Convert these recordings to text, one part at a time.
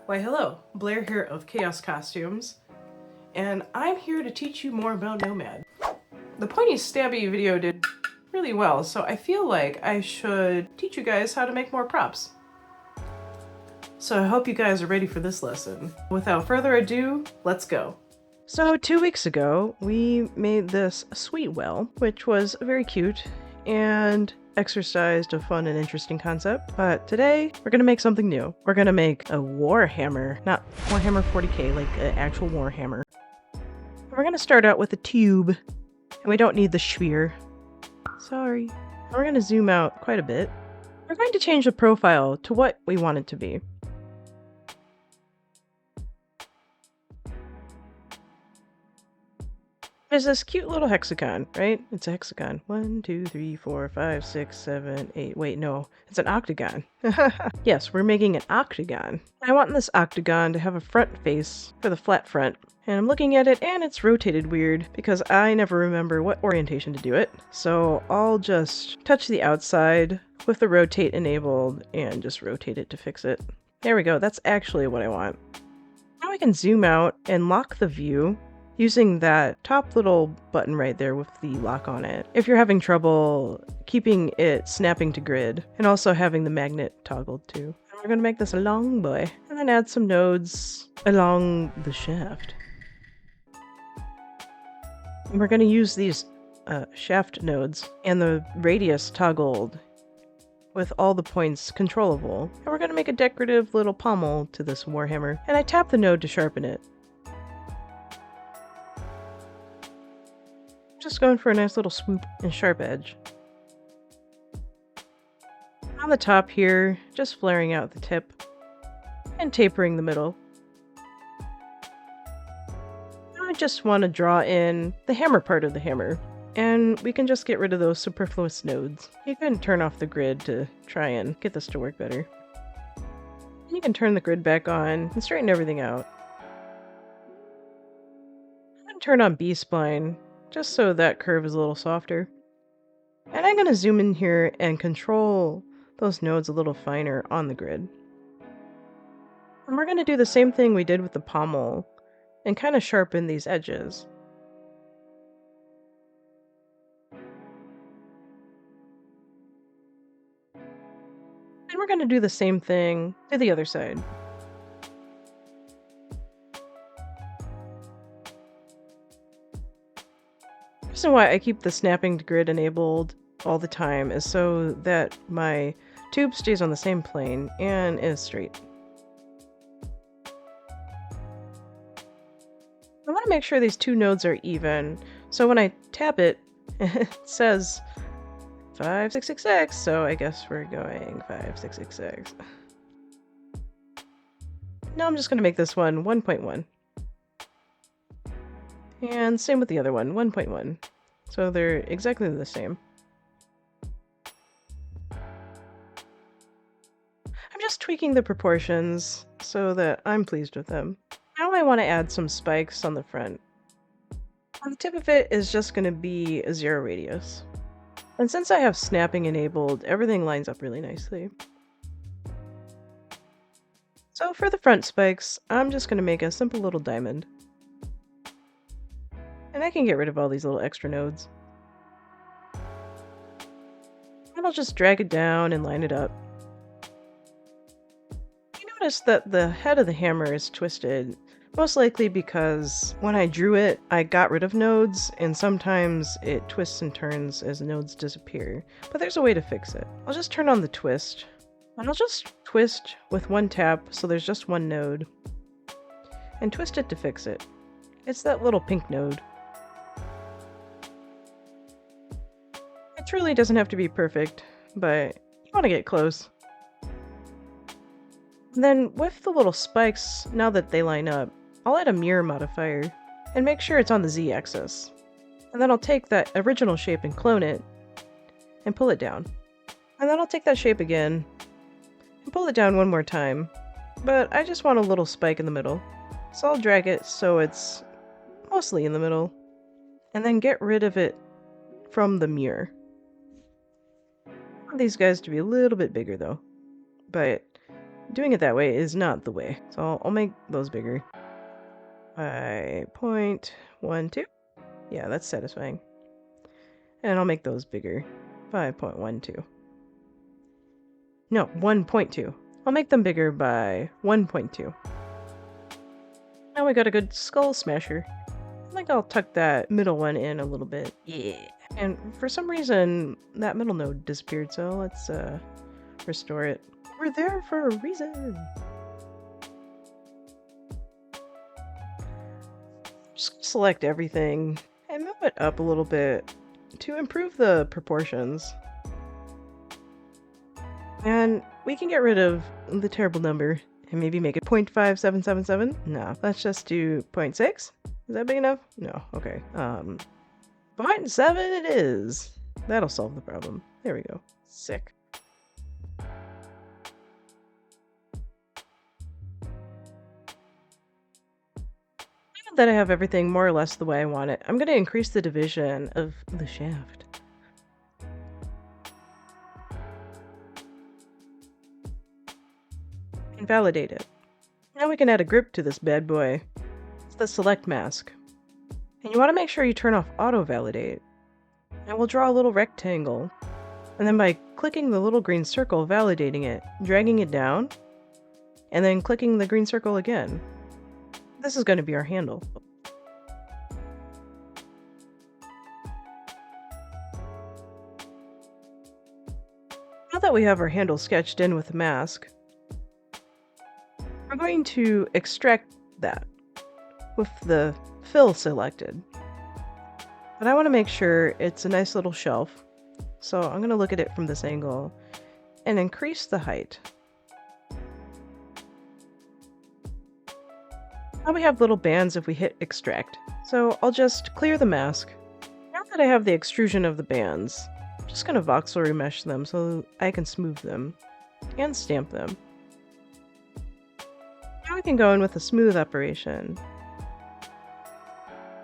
Why hello, Blair here of Chaos Costumes, and I'm here to teach you more about Nomad. The pointy stabby video did really well, so I feel like I should teach you guys how to make more props. So I hope you guys are ready for this lesson. Without further ado, let's go. So 2 weeks ago, we made this sweet well, which was very cute and exercised a fun and interesting concept. But today, we're gonna make something new. We're gonna make a Warhammer, not Warhammer 40k, like an actual Warhammer. We're gonna start out with a tube, and we don't need the sphere. Sorry. We're gonna zoom out quite a bit. We're going to change the profile to what we want it to be. There's this cute little hexagon, right? It's a hexagon. 1, 2, 3, 4, 5, 6, 7, 8. Wait, no. It's an octagon. Yes, we're making an octagon. I want this octagon to have a front face for the flat front. And I'm looking at it and it's rotated weird because I never remember what orientation to do it. So I'll just touch the outside with the rotate enabled and just rotate it to fix it. There we go. That's actually what I want. Now I can zoom out and lock the view using that top little button right there with the lock on it. If you're having trouble keeping it snapping to grid, and also having the magnet toggled too. And we're gonna make this a long boy, and then add some nodes along the shaft. And we're gonna use these shaft nodes and the radius toggled with all the points controllable. And we're gonna make a decorative little pommel to this Warhammer, and I tap the node to sharpen it. Just going for a nice little swoop and sharp edge. On the top here, just flaring out the tip and tapering the middle. Now I just want to draw in the hammer part of the hammer, and we can just get rid of those superfluous nodes. You can turn off the grid to try and get this to work better. You can turn the grid back on and straighten everything out. I'm going to turn on B-spline just so that curve is a little softer. And I'm going to zoom in here and control those nodes a little finer on the grid. And we're going to do the same thing we did with the pommel and kind of sharpen these edges. And we're going to do the same thing to the other side. The reason why I keep the snapping to grid enabled all the time is so that my tube stays on the same plane and is straight. I want to make sure these two nodes are even, so when I tap it, it says 5666, so I guess we're going 5666. Now I'm just going to make this one 1.1. And same with the other one, 1.1. So they're exactly the same. I'm just tweaking the proportions so that I'm pleased with them. Now I want to add some spikes on the front. On the tip of it is just going to be a 0 radius. And since I have snapping enabled, everything lines up really nicely. So for the front spikes, I'm just going to make a simple little diamond. And I can get rid of all these little extra nodes. And I'll just drag it down and line it up. You notice that the head of the hammer is twisted, most likely because when I drew it, I got rid of nodes, and sometimes it twists and turns as nodes disappear. But there's a way to fix it. I'll just turn on the twist, and I'll just twist with one tap so there's just one node, and twist it to fix it. It's that little pink node. It truly doesn't have to be perfect, but you want to get close. And then with the little spikes, now that they line up, I'll add a mirror modifier and make sure it's on the Z-axis. And then I'll take that original shape and clone it and pull it down. And then I'll take that shape again and pull it down one more time. But I just want a little spike in the middle. So I'll drag it so it's mostly in the middle. And then get rid of it from the mirror. I want these guys to be a little bit bigger though. But doing it that way is not the way. So I'll make those bigger by 0.12. Yeah, that's satisfying. And I'll make those bigger by 0.12. No, 1.2. I'll make them bigger by 1.2. Now we got a good skull smasher. I think I'll tuck that middle one in a little bit. Yeah. And for some reason, that middle node disappeared, so let's restore it. We're there for a reason. Just select everything and move it up a little bit to improve the proportions. And we can get rid of the terrible number and maybe make it 0.5777. No, let's just do 0.6. Is that big enough? No, okay. 0.7 it is. That'll solve the problem. There we go. Sick. Now that I have everything more or less the way I want it, I'm going to increase the division of the shaft. And validate it. Now we can add a grip to this bad boy. It's the select mask. And you want to make sure you turn off auto validate. And we'll draw a little rectangle. And then by clicking the little green circle, validating it, dragging it down, and then clicking the green circle again. This is going to be our handle. Now that we have our handle sketched in with the mask, we're going to extract that with the fill selected. But I want to make sure it's a nice little shelf, so I'm going to look at it from this angle and increase the height. Now we have little bands if we hit extract, so I'll just clear the mask. Now that I have the extrusion of the bands, I'm just going to voxel remesh them so I can smooth them and stamp them. Now we can go in with a smooth operation.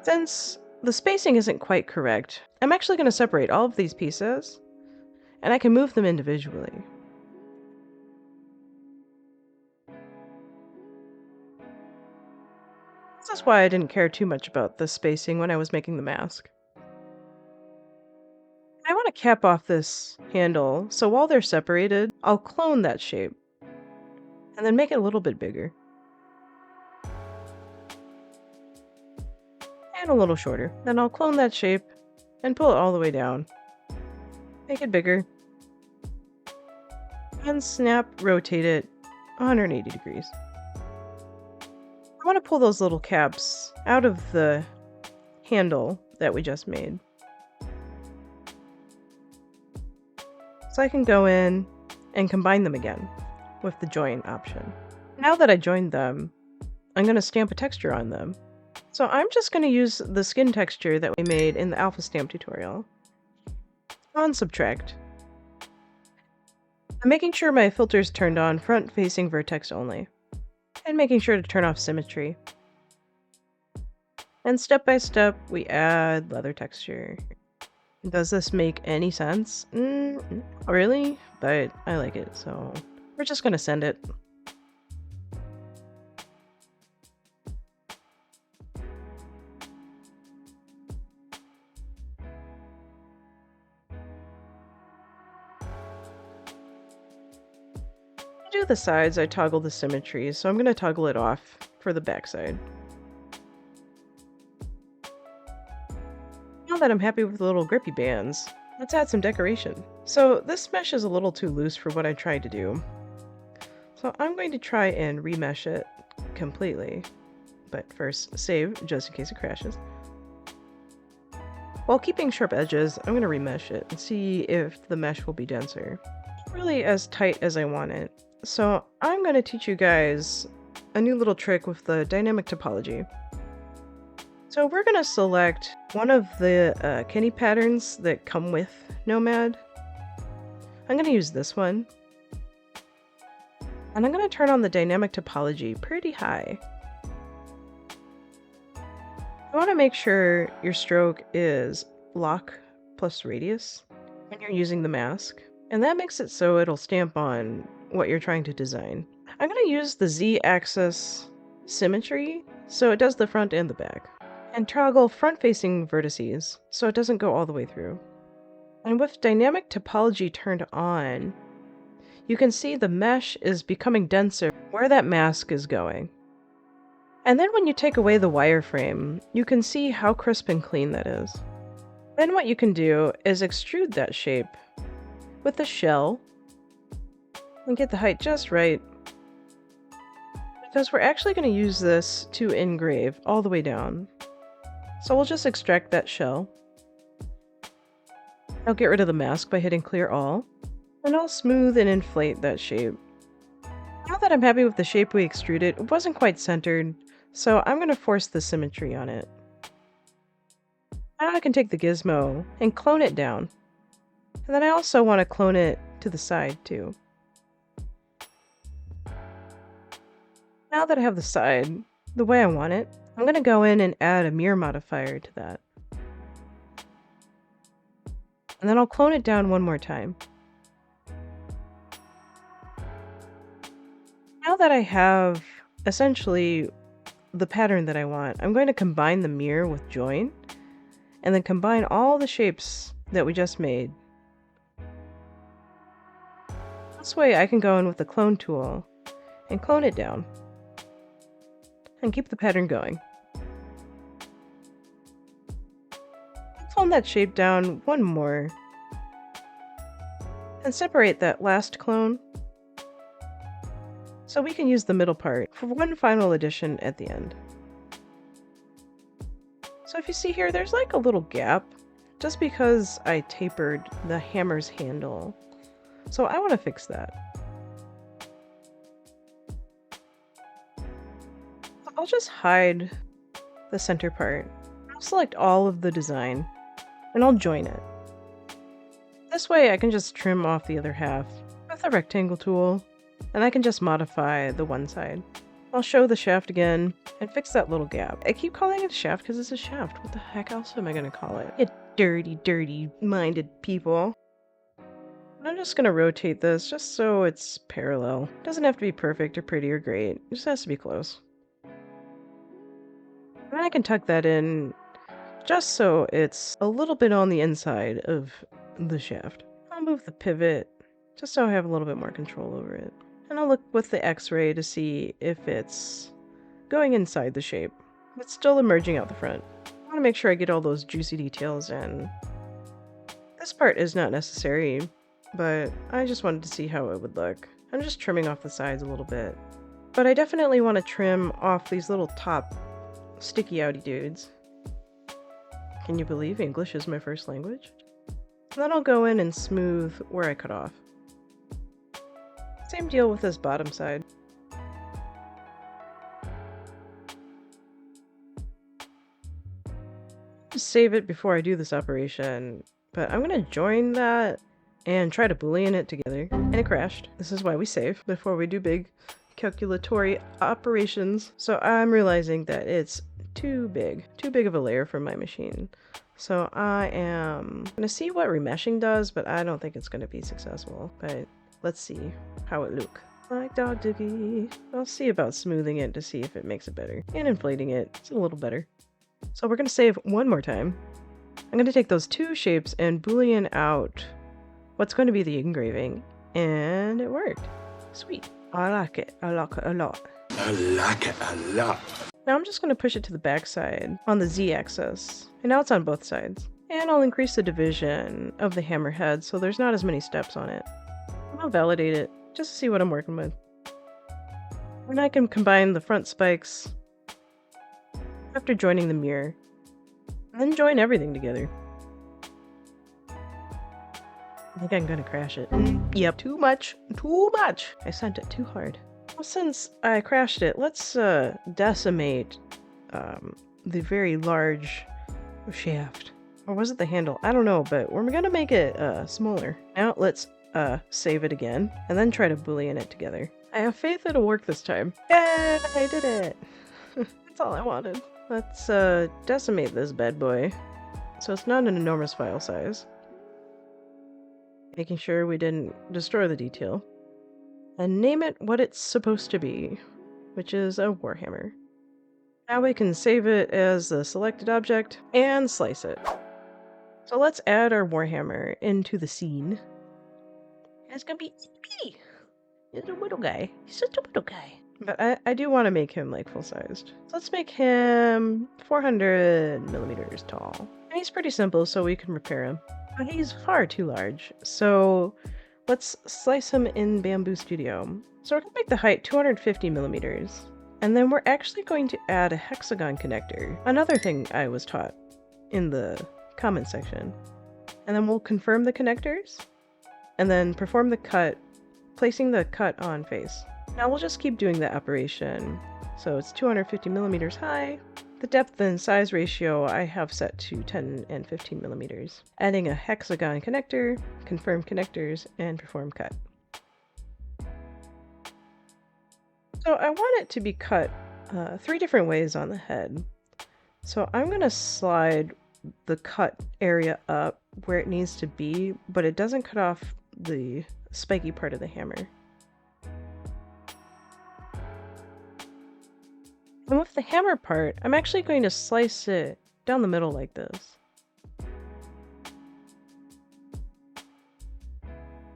Since the spacing isn't quite correct, I'm actually going to separate all of these pieces, and I can move them individually. This is why I didn't care too much about the spacing when I was making the mask. I want to cap off this handle, so while they're separated, I'll clone that shape, and then make it a little bit bigger. And a little shorter. Then I'll clone that shape and pull it all the way down. Make it bigger. And snap, rotate it 180 degrees. I want to pull those little caps out of the handle that we just made. So I can go in and combine them again with the join option. Now that I joined them, I'm going to stamp a texture on them. So I'm just going to use the skin texture that we made in the alpha stamp tutorial. On subtract. I'm making sure my filter's turned on front facing vertex only. And making sure to turn off symmetry. And step by step, we add leather texture. Does this make any sense? Not really, but I like it, so we're just going to send it. To do the sides, I toggle the symmetry, so I'm going to toggle it off for the backside. Now that I'm happy with the little grippy bands, let's add some decoration. So this mesh is a little too loose for what I tried to do. So I'm going to try and remesh it completely. But first, save, just in case it crashes. While keeping sharp edges, I'm going to remesh it and see if the mesh will be denser. Really as tight as I want it. So I'm going to teach you guys a new little trick with the dynamic topology. So we're going to select one of the Kenny patterns that come with Nomad. I'm going to use this one. And I'm going to turn on the dynamic topology pretty high. You want to make sure your stroke is lock plus radius when you're using the mask. And that makes it so it'll stamp on what you're trying to design. I'm going to use the Z-axis symmetry so it does the front and the back. And toggle front-facing vertices so it doesn't go all the way through. And with dynamic topology turned on, you can see the mesh is becoming denser where that mask is going. And then when you take away the wireframe, you can see how crisp and clean that is. Then what you can do is extrude that shape with the shell and get the height just right, because we're actually going to use this to engrave all the way down. So we'll just extract that shell. I'll get rid of the mask by hitting clear all, and I'll smooth and inflate that shape. Now that I'm happy with the shape we extruded, it wasn't quite centered, so I'm going to force the symmetry on it. Now I can take the gizmo and clone it down. And then I also want to clone it to the side too. Now that I have the side the way I want it, I'm going to go in and add a mirror modifier to that. And then I'll clone it down one more time. Now that I have essentially the pattern that I want, I'm going to combine the mirror with join, and then combine all the shapes that we just made. This way I can go in with the clone tool and clone it down and keep the pattern going. Clone that shape down one more and separate that last clone so we can use the middle part for one final addition at the end. So if you see here, there's like a little gap just because I tapered the hammer's handle. So I want to fix that. I'll just hide the center part. I'll select all of the design and I'll join it. This way I can just trim off the other half with a rectangle tool, and I can just modify the one side. I'll show the shaft again and fix that little gap. I keep calling it a shaft because it's a shaft. What the heck else am I going to call it? You dirty minded people. I'm just going to rotate this just so it's parallel. It doesn't have to be perfect or pretty or great. It just has to be close. And I can tuck that in just so it's a little bit on the inside of the shaft. I'll move the pivot just so I have a little bit more control over it. And I'll look with the X-ray to see if it's going inside the shape. It's still emerging out the front. I want to make sure I get all those juicy details in. This part is not necessary, but I just wanted to see how it would look. I'm just trimming off the sides a little bit. But I definitely want to trim off these little top sticky outy dudes. Can you believe English is my first language? And then I'll go in and smooth where I cut off. Same deal with this bottom side. Just save it before I do this operation, but I'm gonna join that and try to boolean it together, and it crashed. This is why we save before we do big calculatory operations. So I'm realizing that it's too big of a layer for my machine. So I am gonna see what remeshing does, but I don't think it's gonna be successful. But let's see how it look. Like dog doogie. I'll see about smoothing it to see if it makes it better. And inflating it, it's a little better. So we're gonna save one more time. I'm gonna take those two shapes and boolean out what's going to be the engraving. And it worked. Sweet. I like it. I like it a lot. I like it a lot. Now I'm just going to push it to the back side on the Z-axis. And now it's on both sides. And I'll increase the division of the hammerhead so there's not as many steps on it. I'll validate it just to see what I'm working with. And I can combine the front spikes after joining the mirror. And then join everything together. I think I'm gonna crash it. Yep, too much. I sent it too hard. Well, since I crashed it, let's decimate the very large shaft. Or was it the handle? I don't know, but we're gonna make it smaller. Now let's save it again, and then try to boolean it together. I have faith it'll work this time. Yay! I did it! That's all I wanted. Let's decimate this bad boy, so it's not an enormous file size. Making sure we didn't destroy the detail. and name it what it's supposed to be, which is a Warhammer. Now we can save it as the selected object and slice it. So let's add our Warhammer into the scene. It's gonna be itty-bitty. He's a little guy. He's such a little guy. But I do want to make him like full-sized. So let's make him 400 millimeters tall. And he's pretty simple, so we can repair him. But he's far too large, so let's slice him in Bamboo Studio. So we're gonna make the height 250 millimeters. And then we're actually going to add a hexagon connector. Another thing I was taught in the comment section. And then we'll confirm the connectors, and then perform the cut, placing the cut on face. Now we'll just keep doing that operation. So it's 250 millimeters high. The depth and size ratio I have set to 10 and 15 millimeters. Adding a hexagon connector, confirm connectors, and perform cut. So I want it to be cut 3 different ways on the head. So I'm going to slide the cut area up where it needs to be, but it doesn't cut off the spiky part of the hammer. And with the hammer part, I'm actually going to slice it down the middle like this.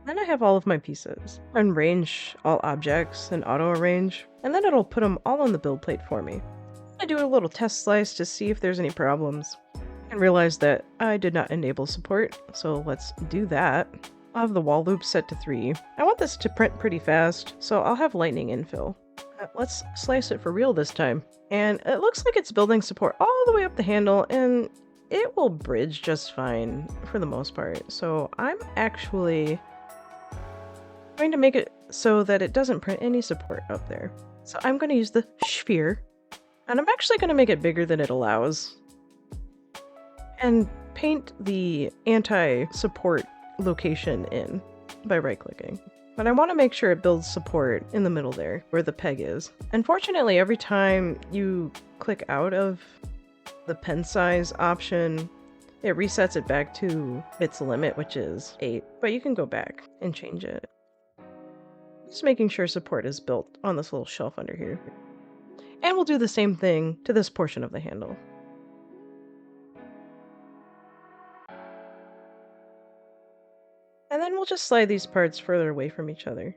Then I have all of my pieces. Arrange all objects and auto arrange, and then it'll put them all on the build plate for me. I do a little test slice to see if there's any problems, and realize that I did not enable support, so let's do that. I'll have the wall loop set to 3. I want this to print pretty fast, so I'll have lightning infill. Let's slice it for real this time. And it looks like it's building support all the way up the handle, and it will bridge just fine for the most part. So I'm actually going to make it so that it doesn't print any support up there. So I'm going to use the sphere, and I'm actually going to make it bigger than it allows, and paint the anti-support location in by right-clicking. But I want to make sure it builds support in the middle there, where the peg is. Unfortunately, every time you click out of the pen size option, it resets it back to its limit, which is 8. But you can go back and change it. Just making sure support is built on this little shelf under here. And we'll do the same thing to this portion of the handle. And then we'll just slide these parts further away from each other,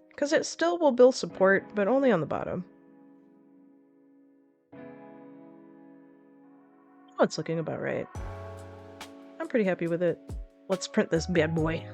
because it still will build support, but only on the bottom. Oh, it's looking about right. I'm pretty happy with it. Let's print this bad boy.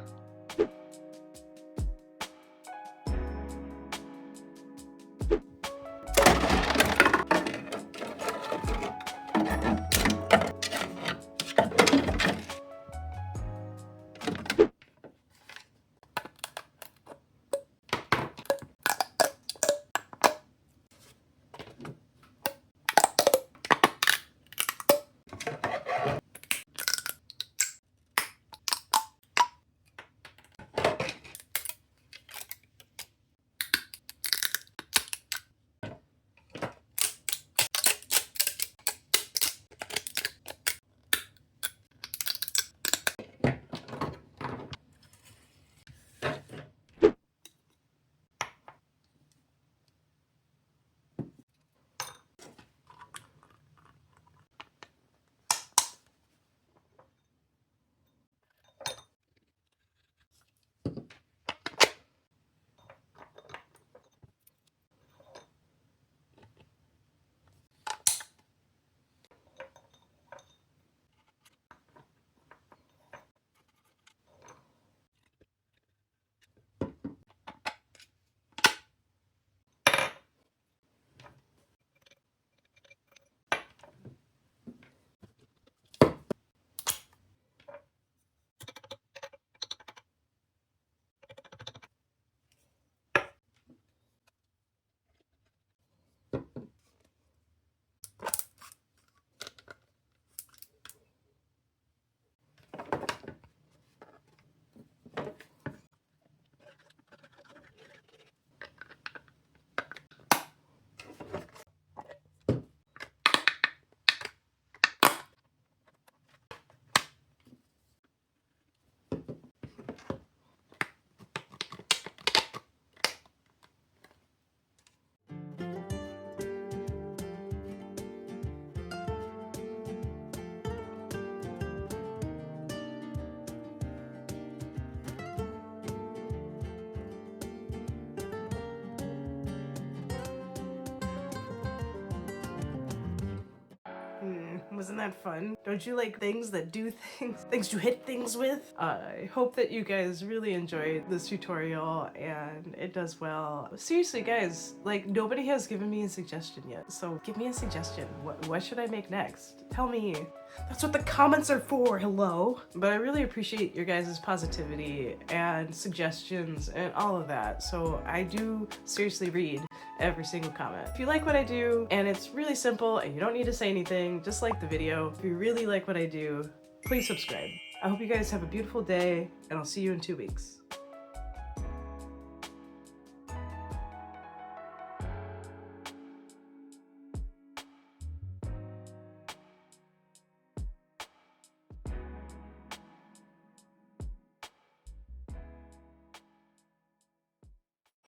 Wasn't that fun? Don't you like things that do things? Things to hit things with? I hope that you guys really enjoyed this tutorial and it does well. Seriously guys, like nobody has given me a suggestion yet, so give me a suggestion. What should I make next? Tell me. That's what the comments are for, hello? But I really appreciate your guys' positivity and suggestions and all of that, so I do seriously read every single comment. If you like what I do, and it's really simple and you don't need to say anything, just like the video. If you really like what I do, please subscribe. I hope you guys have a beautiful day, and I'll see you in 2 weeks.